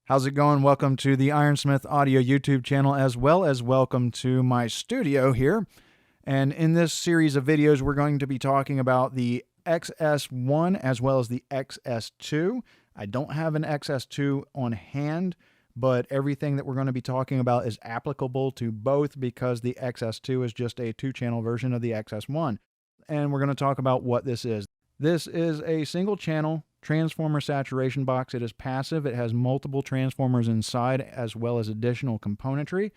How's it going? Welcome to the Ironsmith Audio YouTube channel, as well as welcome to my studio here. And in this series of videos, we're going to be talking about the XS1 as well as the XS2. I don't have an XS2 on hand, but everything that we're going to be talking about is applicable to both because the XS2 is just a two-channel version of the XS1. And we're going to talk about what this is. This is a single channel transformer saturation box. It is passive. It has multiple transformers inside as well as additional componentry.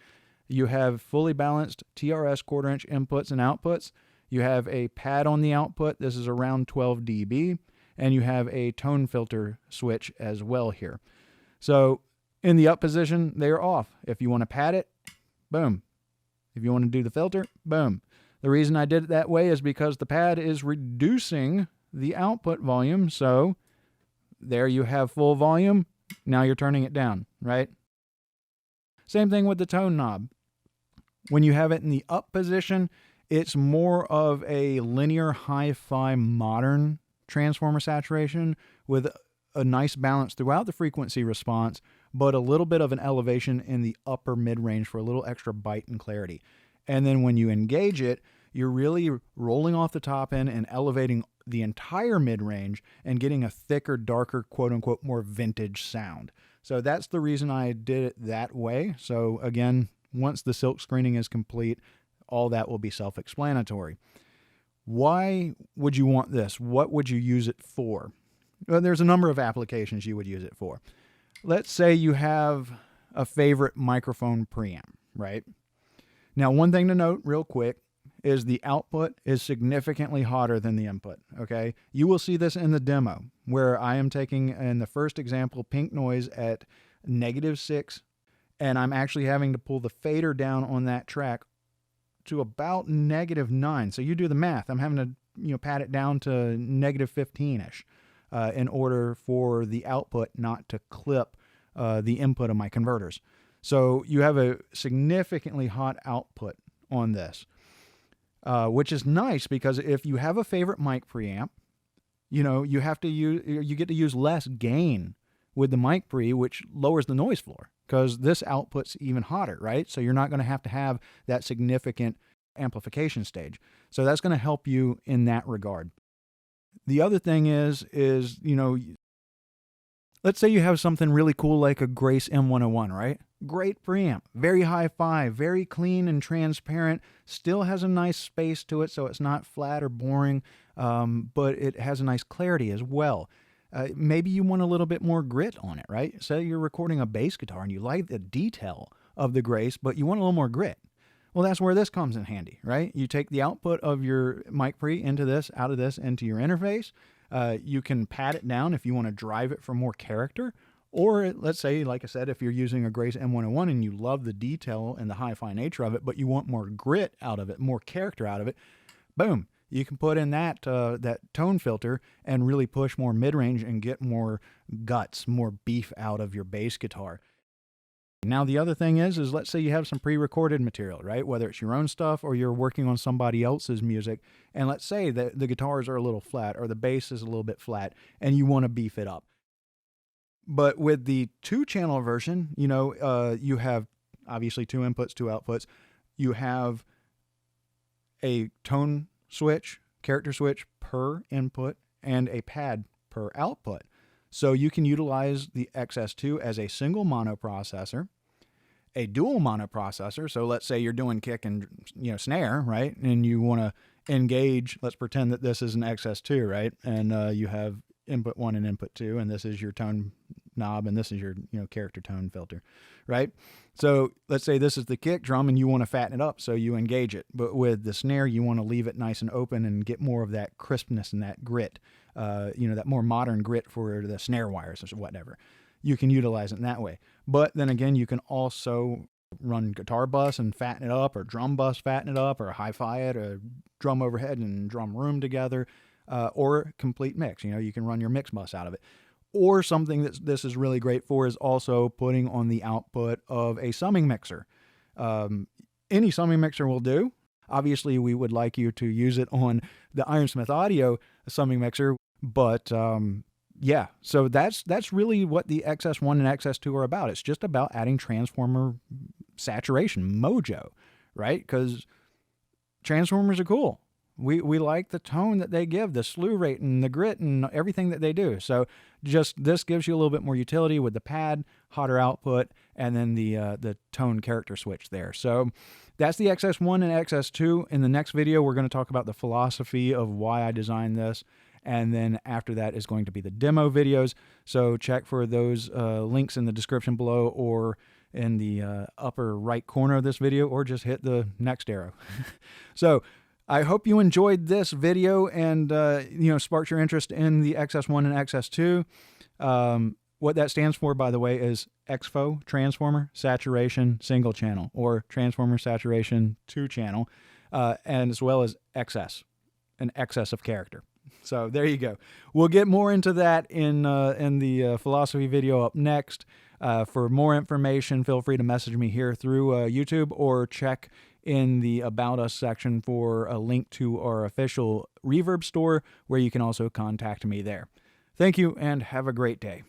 You have fully balanced TRS quarter-inch inputs and outputs. You have a pad on the output. This is around 12 dB. And you have a tone filter switch as well here. So in the up position, they are off. If you want to pad it, boom. If you want to do the filter, boom. The reason I did it that way is because the pad is reducing the output volume. So there you have full volume. Now you're turning it down, right? Same thing with the tone knob. When you have it in the up position, it's more of a linear hi-fi modern transformer saturation with a nice balance throughout the frequency response, but a little bit of an elevation in the upper mid-range for a little extra bite and clarity. And then when you engage it, you're really rolling off the top end and elevating the entire mid-range and getting a thicker, darker, quote-unquote, more vintage sound. So that's the reason I did it that way. So again, once the silk screening is complete, all that will be self-explanatory. Why would you want this? What would you use it for? Well, there's a number of applications you would use it for. Let's say you have a favorite microphone preamp, right? Now, one thing to note real quick is the output is significantly hotter than the input, okay? You will see this in the demo where I am taking, in the first example, pink noise at -6, and I'm actually having to pull the fader down on that track to about -9. So you do the math. I'm having to pad it down to -15-ish in order for the output not to clip the input of my converters. So you have a significantly hot output on this. Which is nice because if you have a favorite mic preamp, you get to use less gain with the mic pre, which lowers the noise floor because this output's even hotter, right? So you're not going to have that significant amplification stage. So that's going to help you in that regard. The other thing is let's say you have something really cool like a Grace M101, right? Great preamp, very hi-fi, very clean and transparent, still has a nice space to it so it's not flat or boring, but it has a nice clarity as well. Maybe you want a little bit more grit on it, right? Say you're recording a bass guitar and you like the detail of the Grace, but you want a little more grit. Well, that's where this comes in handy, right? You take the output of your mic pre into this, out of this, into your interface. You can pad it down if you want to drive it for more character. Or let's say, like I said, if you're using a Grace M101 and you love the detail and the hi-fi nature of it, but you want more grit out of it, more character out of it, boom, you can put in that tone filter and really push more mid-range and get more guts, more beef out of your bass guitar. Now, the other thing is let's say you have some pre-recorded material, right? Whether it's your own stuff or you're working on somebody else's music, and let's say that the guitars are a little flat or the bass is a little bit flat and you want to beef it up. But with the two-channel version, you have obviously two inputs, two outputs. You have a tone switch, character switch per input, and a pad per output. So you can utilize the XS2 as a single mono processor, a dual mono processor. So let's say you're doing kick and snare, right? And you want to engage, let's pretend that this is an XS2, right? And you have input 1 and input 2, and this is your tone knob, and this is your character tone filter, right? So let's say this is the kick drum and you want to fatten it up, so you engage it. But with the snare, you want to leave it nice and open and get more of that crispness and that grit, that more modern grit for the snare wires or whatever. You can utilize it in that way. But then again, you can also run guitar bus and fatten it up, or drum bus fatten it up, or hi-fi it, or drum overhead and drum room together, or complete mix. You can run your mix bus out of it. Or something that this is really great for is also putting on the output of a summing mixer. Any summing mixer will do. Obviously, we would like you to use it on the Ironsmith Audio summing mixer, but Yeah, so that's really what the XS1 and XS2 are about. It's just about adding transformer saturation, mojo, right? Because transformers are cool. We like the tone that they give, the slew rate and the grit and everything that they do. So just this gives you a little bit more utility with the pad, hotter output, and then the tone character switch there. So that's the XS1 and XS2. In the next video, we're going to talk about the philosophy of why I designed this. And then after that is going to be the demo videos. So check for those links in the description below or in the upper right corner of this video, or just hit the next arrow. So I hope you enjoyed this video and sparked your interest in the XS1 and XS2. What that stands for, by the way, is XFO, Transformer Saturation Single Channel, or Transformer Saturation 2 Channel, and as well as XS, an excess of character. So there you go. We'll get more into that in the philosophy video up next. For more information, feel free to message me here through YouTube, or check in the About Us section for a link to our official Reverb store, where you can also contact me there. Thank you, and have a great day.